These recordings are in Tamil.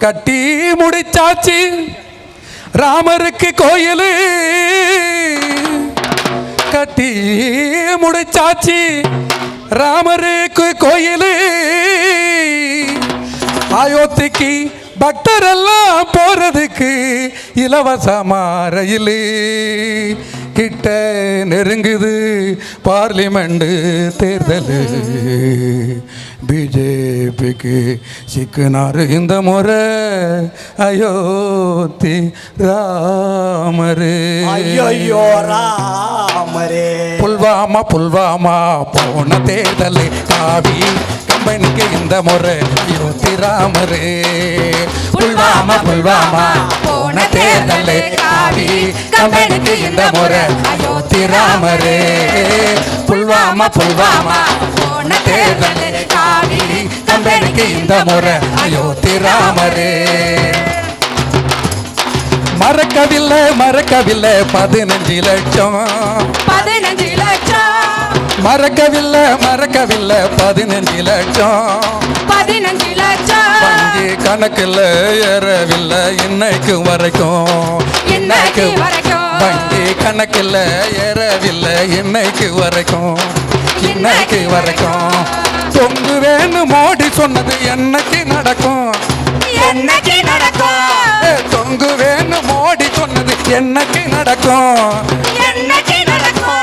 கட்டி முடிச்சாச்சு ராமருக்கு கோயிலு, கட்டி முடிச்சாச்சு ராமருக்கு கோயிலு. அயோத்திக்கு பக்தரெல்லாம் போறதுக்கு இலவசமா ரயில். கிட்ட நெருங்குது பார்லிமெண்ட் தேர்தல். பிஜேபிக்கு சிக்குனாரு இந்த முறை அயோத்தி ராமரு. ஐயோ ராமரே. புல்வாமா புல்வாமா போன தேர்தல் காவி கம்பெனிக்கு இந்த முறை அயோத்தி ராமரு. புல்வாமா புல்வாமா போன தேர்தல் காவி கம்பெனிக்கு இந்த முறை அயோத்தி ராமரு. புல்வாமா புல்வாமா போன தேர்தல் காவி கம்பெனிக்கு இந்த முறை அயோத்தி ராமரு. மறக்கவில்லை மறக்கவில்லை 15 லட்சம், 15 லட்சம். மறக்கவில்லை மறக்கவில்லை 15 லட்சம், 15 லட்சம். வங்கி கணக்கில் ஏறவில்லை இன்னைக்கு வரைக்கும், இன்னைக்கு வரைக்கும். வங்கி கணக்கில் ஏறவில்லை இன்னைக்கு வரைக்கும், இன்னைக்கு வரைக்கும். தொங்குவேன்னு மோடி சொன்னது என்னைக்கு நடக்கும், என்னைக்கு நடக்கும். தொங்குவேன்னு மோடி சொன்னது என்னைக்கு நடக்கும், என்னைக்கு நடக்கும்.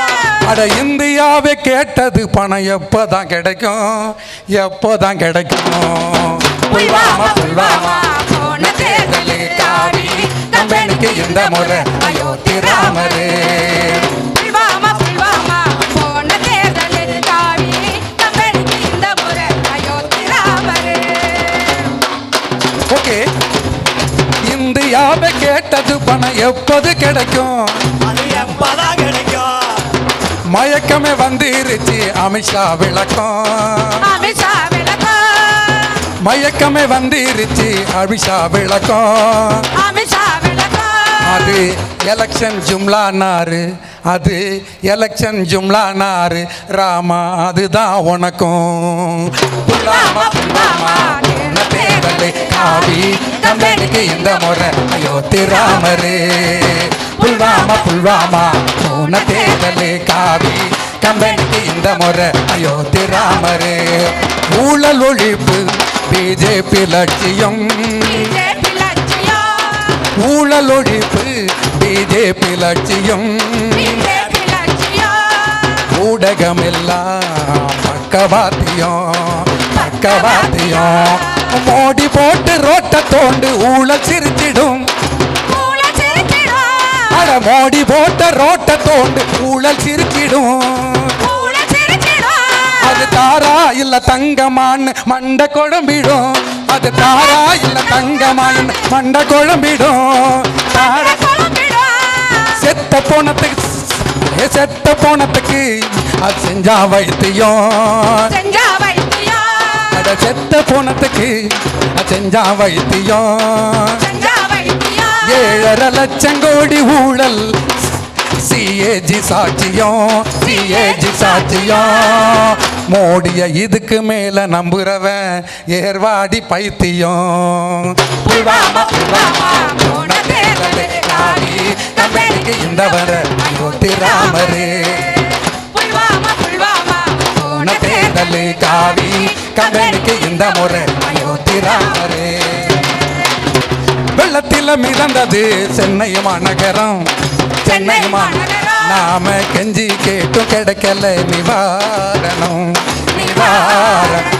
அட இந்தியாவை கேட்டது பணம் எப்போதான் கிடைக்கும், எப்போதான் கிடைக்கும். புல்வாமா புல்வாமா போன தேர்தல் காவி கம்பெனிக்கு இந்த முறை அயோத்தி ராமரு. புல்வாமா புல்வாமா போன தேர்தல் காவி கம்பெனிக்கு இந்த முறை அயோத்தி ராமரு. ஓகே, இந்தியாவை கேட்டது பணம் எப்போது கிடைக்கும், அது எப்பதான் கிடைக்கும். மயக்கமே வந்துருச்சு அமித்ஷா விளக்கம், அமித்ஷா விளக்கம். மயக்கமே வந்துருச்சு அமித்ஷா விளக்கம். அமித்ஷா விளக்கம். அது எலெக்ஷன் ஜும்லானாரு, அது எலெக்ஷன் ஜும்லானாரு ராமா, அதுதான் உனக்கும். புல்வாமா புல்வாமா போன தேர்தல் காவி கம்பெனிக்கு இந்த முறை அயோத்தி ராமரு. புல்வாமா புல்வாமா போன தேர்தல் காவி கம்பெனிக்கு இந்த முறை அயோத்தி ராமரு. ஊழல் ஒழிப்பு பிஜேபி லட்சியம், பிஜேபி லட்சியம். ஊழல் ஒழிப்பு பிஜேபி லட்சியம். பிஜேபி லட்சியம். ஊடகம் எல்லாம் பக்கவாத்தியம், பக்கவாத்தியம். மோடி போட்டு ரோட்ட தோண்டு ஊழல் சிரிச்சிடும், ஊழ சிரிச்சிடும். அட மோடி போட்ட ரோட்ட தோண்டு ஊழல் சிரிச்சிடும். ஊழ சிரிச்சிடும். அது தாரா இல்ல தங்கமான்னு மண்ட குழம்பிடும், அது தாரா இல்ல தங்கமான்னு மண்ட குழம்பிடும். தார குழம்பிடும். செத்த போனத்துக்கு செத்த போனத்துக்கு அது செஞ்சா வைத்தியம், செஞ்சா வைத்தியம். அட செத்த போனத்துக்கு அது செஞ்சா வைத்தியம். செஞ்சா வைத்தியம். 7.5 லட்சம் கோடி ஊழல் சிஏஜி சாட்சியம், சிஏஜி சாட்சியம். மோடிய இதுக்கு மேல நம்புறவன் ஏர்வாடி பைத்தியம். புல்வாமா புல்வாமா போன தேர்தல் காவி கம்பெனிக்கு இந்த வர அயோத்தி ராமரு. புல்வாமா புல்வாமா போன தேர்தல் காவி கம்பெனிக்கு இந்த முறை அயோத்தி ராமரு. வெள்ளத்தில் மிதந்தது சென்னை மாநகரம், சென்னை மாநகரம். நாம கெஞ்சி கேட்டும் கிடைக்கல நிவாரணம், நிவாரணம்.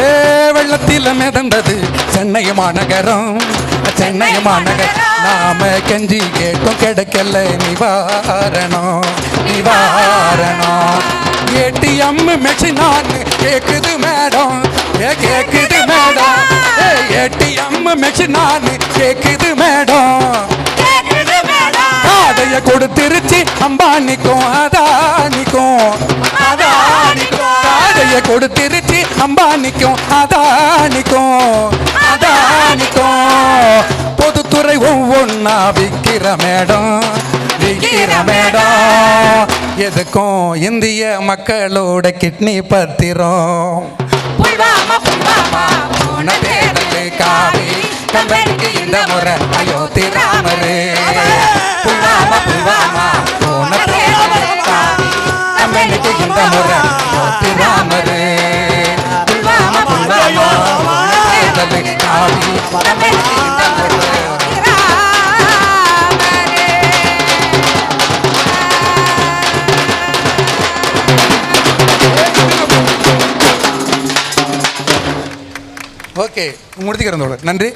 ஏ வெள்ளத்தில் மிதந்தது சென்னை மாநகரம், சென்னை மாநகரம். நாம கெஞ்சி கேட்டும் கிடைக்கல நிவாரணம், நிவாரணம். ஏடிஎம் மெஷினான்னு கேக்குது மேடம், கேக்குது மேடம். ஏடிஎம் மெஷினான்னு கேக்குது மேடம். கேக்குது மேடம். காதைய கொடுத்திருச்சு அம்பானிக்கும் அதானிக்கும், அதானிக்கும். காதைய கொடுத்திருச்சு அம்பானிக்கும் அதானிக்கும், அதானிக்கும். பொதுத்துறை ஒவ்வொன்னா விக்கிற மேடம், விக்கிற மேடம். எதுக்கும் இந்திய மக்களோட கிட்னி பத்திரம். புல்வாமா புல்வாமா போன போன தேர்தல் காவி கம்பெனிக்கு இந்த முறை அயோத்தி ராமரு புல்வாமா புல்வாமா போன கம்பெனிக்கு இந்த முறை அயோத்தி ராமரு புல்வாமா புல்வாமா காவி கம்பெனிக்கு இந்த முறை ஓகே முடித்துக்கிறேன். நன்றி.